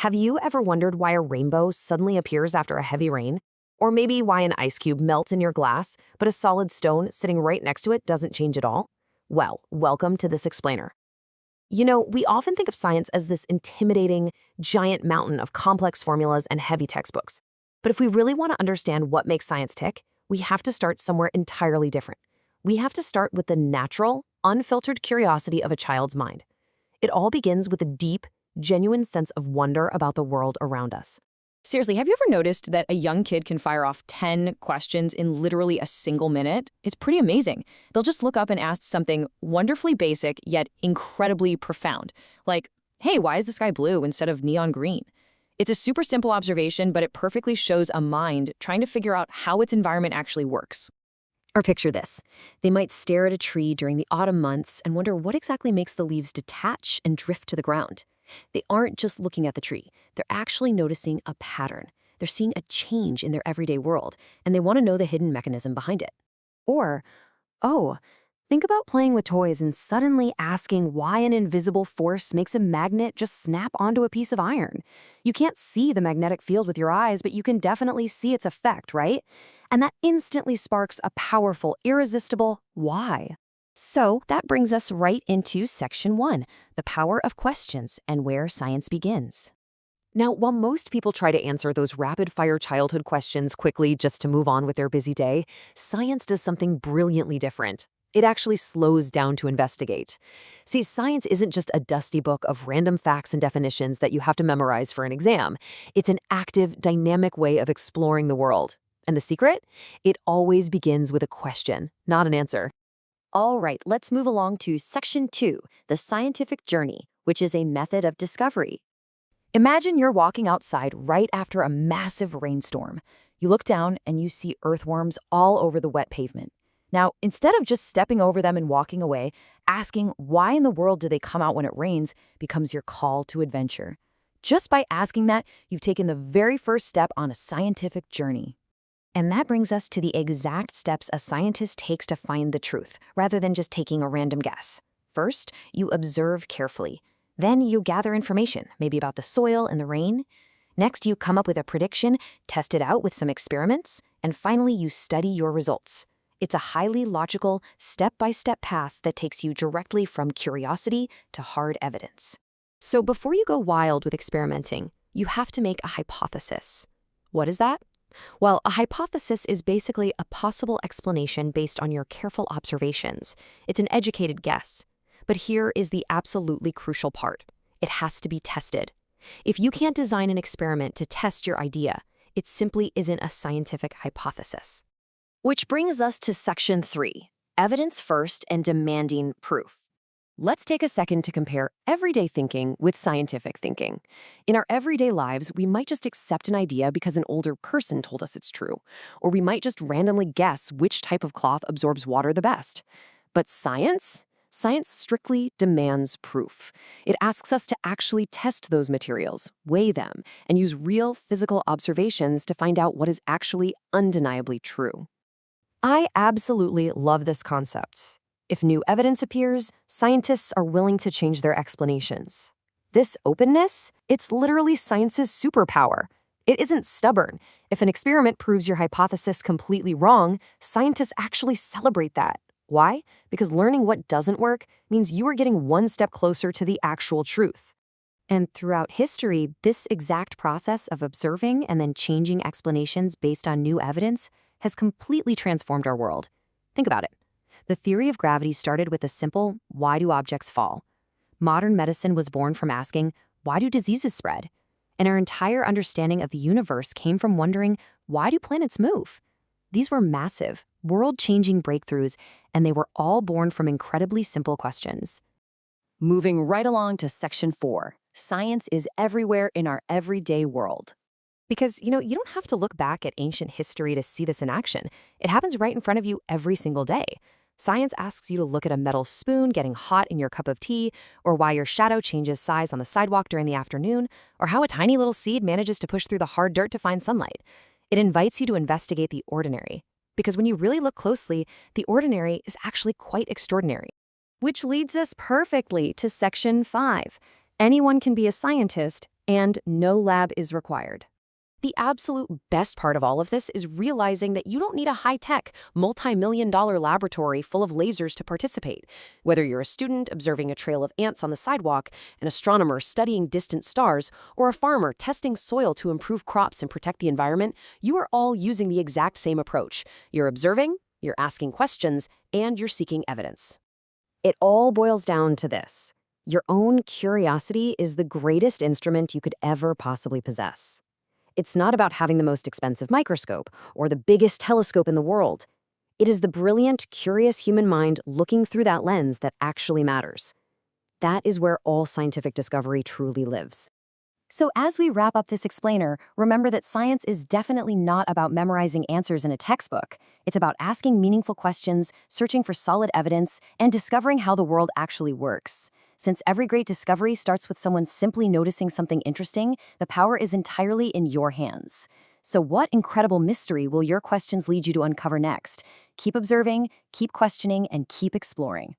Have you ever wondered why a rainbow suddenly appears after a heavy rain? Or maybe why an ice cube melts in your glass, but a solid stone sitting right next to it doesn't change at all? Well, welcome to this explainer. We often think of science as this intimidating, giant mountain of complex formulas and heavy textbooks. But if we really want to understand what makes science tick, we have to start somewhere entirely different. We have to start with the natural, unfiltered curiosity of a child's mind. It all begins with a deep, genuine sense of wonder about the world around us. Seriously, have you ever noticed that a young kid can fire off 10 questions in literally a single minute? It's pretty amazing. They'll just look up and ask something wonderfully basic yet incredibly profound. Like, hey, why is the sky blue instead of neon green? It's a super simple observation, but it perfectly shows a mind trying to figure out how its environment actually works. Or picture this. They might stare at a tree during the autumn months and wonder what exactly makes the leaves detach and drift to the ground. They aren't just looking at the tree. They're actually noticing a pattern. They're seeing a change in their everyday world, and they want to know the hidden mechanism behind it. Or, think about playing with toys and suddenly asking why an invisible force makes a magnet just snap onto a piece of iron. You can't see the magnetic field with your eyes, but you can definitely see its effect, right? And that instantly sparks a powerful, irresistible why. So that brings us right into Section 1, the power of questions and where science begins. Now, while most people try to answer those rapid-fire childhood questions quickly just to move on with their busy day, science does something brilliantly different. It actually slows down to investigate. See, science isn't just a dusty book of random facts and definitions that you have to memorize for an exam. It's an active, dynamic way of exploring the world. And the secret? It always begins with a question, not an answer. All right, let's move along to Section 2, the scientific journey, which is a method of discovery. Imagine you're walking outside right after a massive rainstorm. You look down and you see earthworms all over the wet pavement. Now, instead of just stepping over them and walking away, asking why in the world do they come out when it rains becomes your call to adventure. Just by asking that, you've taken the very first step on a scientific journey. And that brings us to the exact steps a scientist takes to find the truth, rather than just taking a random guess. First, you observe carefully. Then you gather information, maybe about the soil and the rain. Next, you come up with a prediction, test it out with some experiments, and finally, you study your results. It's a highly logical, step-by-step path that takes you directly from curiosity to hard evidence. So before you go wild with experimenting, you have to make a hypothesis. What is that? Well, a hypothesis is basically a possible explanation based on your careful observations. It's an educated guess. But here is the absolutely crucial part. It has to be tested. If you can't design an experiment to test your idea, it simply isn't a scientific hypothesis. Which brings us to Section 3, evidence first and demanding proof. Let's take a second to compare everyday thinking with scientific thinking. In our everyday lives, we might just accept an idea because an older person told us it's true, or we might just randomly guess which type of cloth absorbs water the best. But science? Science strictly demands proof. It asks us to actually test those materials, weigh them, and use real physical observations to find out what is actually undeniably true. I absolutely love this concept. If new evidence appears, scientists are willing to change their explanations. This openness, it's literally science's superpower. It isn't stubborn. If an experiment proves your hypothesis completely wrong, scientists actually celebrate that. Why? Because learning what doesn't work means you are getting one step closer to the actual truth. And throughout history, this exact process of observing and then changing explanations based on new evidence has completely transformed our world. Think about it. The theory of gravity started with a simple, why do objects fall? Modern medicine was born from asking, why do diseases spread? And our entire understanding of the universe came from wondering, why do planets move? These were massive, world-changing breakthroughs, and they were all born from incredibly simple questions. Moving right along to Section 4, science is everywhere in our everyday world. Because, you don't have to look back at ancient history to see this in action. It happens right in front of you every single day. Science asks you to look at a metal spoon getting hot in your cup of tea, or why your shadow changes size on the sidewalk during the afternoon, or how a tiny little seed manages to push through the hard dirt to find sunlight. It invites you to investigate the ordinary, because when you really look closely, the ordinary is actually quite extraordinary. Which leads us perfectly to Section 5. Anyone can be a scientist And no lab is required. The absolute best part of all of this is realizing that you don't need a high-tech, multi-million-dollar laboratory full of lasers to participate. Whether you're a student observing a trail of ants on the sidewalk, an astronomer studying distant stars, or a farmer testing soil to improve crops and protect the environment, you are all using the exact same approach. You're observing, you're asking questions, and you're seeking evidence. It all boils down to this. Your own curiosity is the greatest instrument you could ever possibly possess. It's not about having the most expensive microscope or the biggest telescope in the world. It is the brilliant, curious human mind looking through that lens that actually matters. That is where all scientific discovery truly lives. So as we wrap up this explainer, remember that science is definitely not about memorizing answers in a textbook. It's about asking meaningful questions, searching for solid evidence, and discovering how the world actually works. Since every great discovery starts with someone simply noticing something interesting, the power is entirely in your hands. So what incredible mystery will your questions lead you to uncover next? Keep observing, keep questioning, and keep exploring.